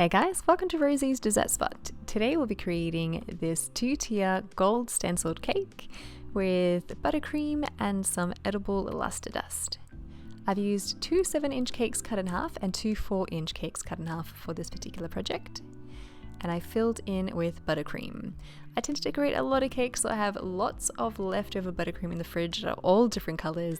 Hey guys, welcome to Rosie's Dessert Spot. Today we'll be creating this 2-tier gold stenciled cake with buttercream and some edible luster dust. I've used 2 7-inch cakes cut in half and 2 4-inch cakes cut in half for this particular project. And I filled in with buttercream. I tend to decorate a lot of cakes, so I have lots of leftover buttercream in the fridge that are all different colors.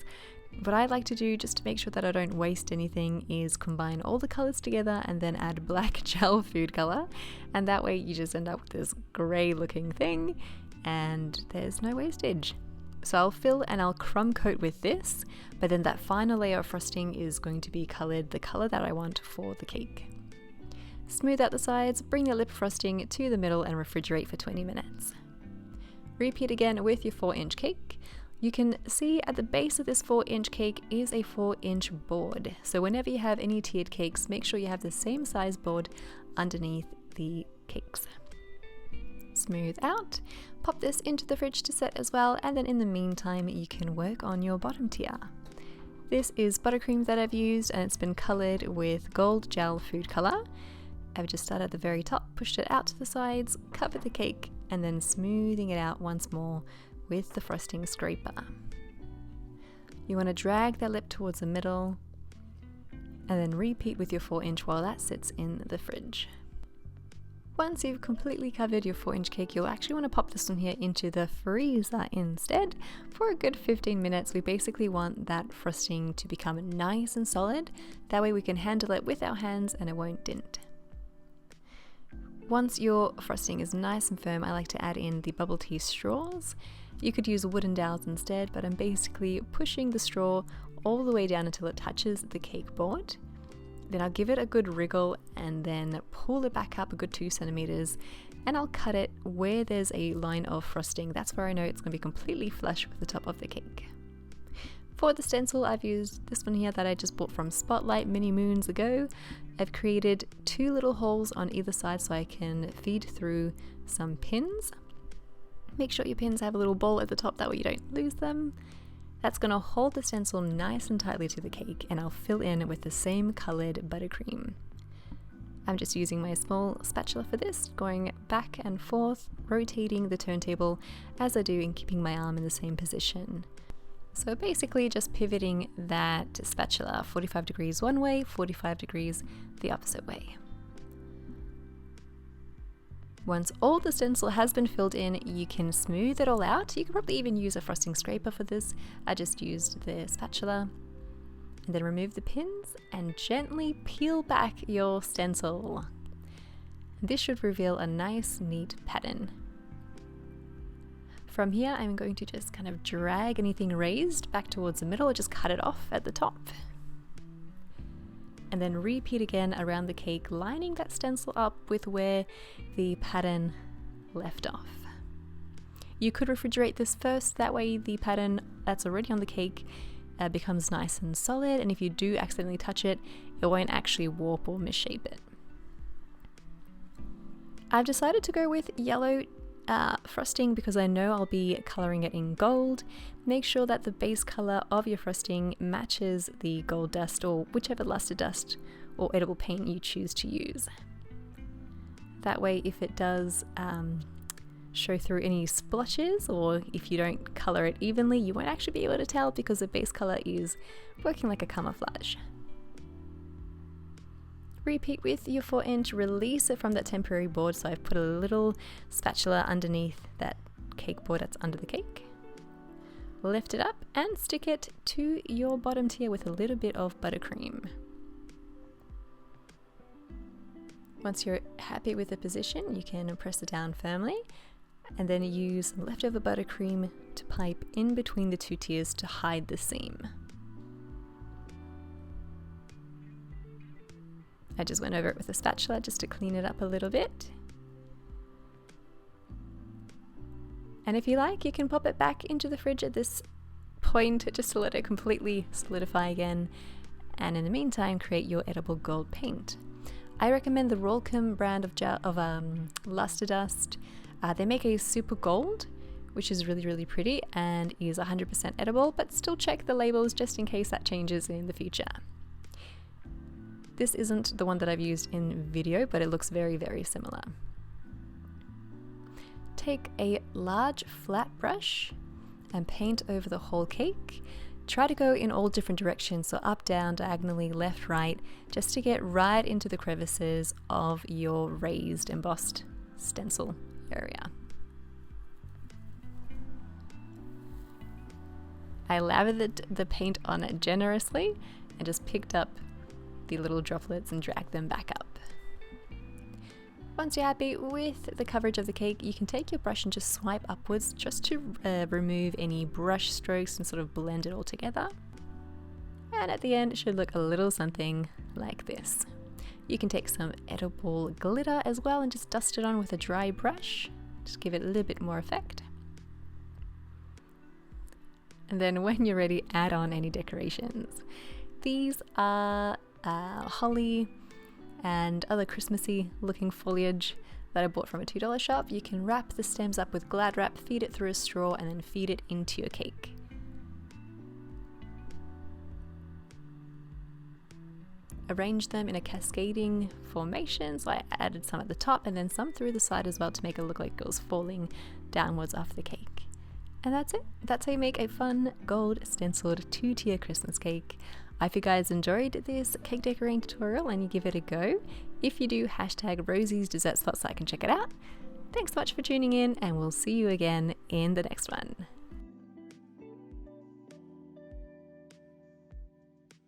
What I like to do, just to make sure that I don't waste anything, is combine all the colors together and then add black gel food color, and that way you just end up with this gray looking thing and there's no wastage. So I'll fill and I'll crumb coat with this, but then that final layer of frosting is going to be colored the color that I want for the cake. Smooth out the sides, bring your lip frosting to the middle and refrigerate for 20 minutes. Repeat again with your 4-inch cake. You can see at the base of this 4-inch cake is a 4-inch board. So whenever you have any tiered cakes, make sure you have the same size board underneath the cakes. Smooth out, pop this into the fridge to set as well, and then in the meantime you can work on your bottom tier. This is buttercream that I've used and it's been colored with gold gel food color. I've just started at the very top, pushed it out to the sides, covered the cake, and then smoothing it out once more with the frosting scraper. You want to drag that lip towards the middle and then repeat with your 4-inch while that sits in the fridge. Once you've completely covered your 4-inch cake, you'll actually want to pop this one here into the freezer instead for a good 15 minutes. We basically want that frosting to become nice and solid. That way we can handle it with our hands and it won't dint. Once your frosting is nice and firm, I like to add in the bubble tea straws. You could use wooden dowels instead, but I'm basically pushing the straw all the way down until it touches the cake board. Then I'll give it a good wriggle and then pull it back up a good 2 centimeters, and I'll cut it where there's a line of frosting. That's where I know it's going to be completely flush with the top of the cake. For the stencil, I've used this one here that I just bought from Spotlight many moons ago. I've created 2 little holes on either side so I can feed through some pins. Make sure your pins have a little ball at the top, that way you don't lose them. That's going to hold the stencil nice and tightly to the cake, and I'll fill in with the same colored buttercream. I'm just using my small spatula for this, going back and forth, rotating the turntable as I do and keeping my arm in the same position. So basically just pivoting that spatula 45 degrees one way, 45 degrees the opposite way. Once all the stencil has been filled in, you can smooth it all out. You can probably even use a frosting scraper for this. I just used the spatula. And then remove the pins and gently peel back your stencil. This should reveal a nice, neat pattern. From here, I'm going to just kind of drag anything raised back towards the middle or just cut it off at the top. And then repeat again around the cake, lining that stencil up with where the pattern left off. You could refrigerate this first, that way the pattern that's already on the cake becomes nice and solid, and if you do accidentally touch it, it won't actually warp or misshape it. I've decided to go with yellow frosting because I know I'll be coloring it in gold. Make sure that the base color of your frosting matches the gold dust or whichever luster dust or edible paint you choose to use. That way, if it does show through any splotches or if you don't color it evenly, you won't actually be able to tell because the base color is working like a camouflage. Repeat with your 4-inch, release it from that temporary board, so I've put a little spatula underneath that cake board that's under the cake. Lift it up and stick it to your bottom tier with a little bit of buttercream. Once you're happy with the position, you can press it down firmly and then use leftover buttercream to pipe in between the 2 tiers to hide the seam. I just went over it with a spatula just to clean it up a little bit. And if you like, you can pop it back into the fridge at this point just to let it completely solidify again. And in the meantime, create your edible gold paint. I recommend the Rolcom brand of luster dust. They make a super gold, which is really, really pretty and is 100% edible, but still check the labels just in case that changes in the future. This isn't the one that I've used in video, but it looks very, very similar. Take a large flat brush and paint over the whole cake. Try to go in all different directions, so up, down, diagonally, left, right, just to get right into the crevices of your raised embossed stencil area. I lathered the paint on it generously and just picked up the little droplets and dragged them back up. Once you're happy with the coverage of the cake, you can take your brush and just swipe upwards just to remove any brush strokes and sort of blend it all together. And at the end, it should look a little something like this. You can take some edible glitter as well and just dust it on with a dry brush. Just give it a little bit more effect. And then when you're ready, add on any decorations. These are holly and other Christmassy looking foliage that I bought from a $2 shop. You can wrap the stems up with Glad Wrap, feed it through a straw, and then feed it into your cake. Arrange them in a cascading formation, so I added some at the top and then some through the side as well to make it look like it was falling downwards off the cake. And that's it. That's how you make a fun gold stenciled 2-tier Christmas cake. I hope you guys enjoyed this cake decorating tutorial and you give it a go. If you do, hashtag Rosie's Dessert Spot so I can check it out. Thanks so much for tuning in, and we'll see you again in the next one.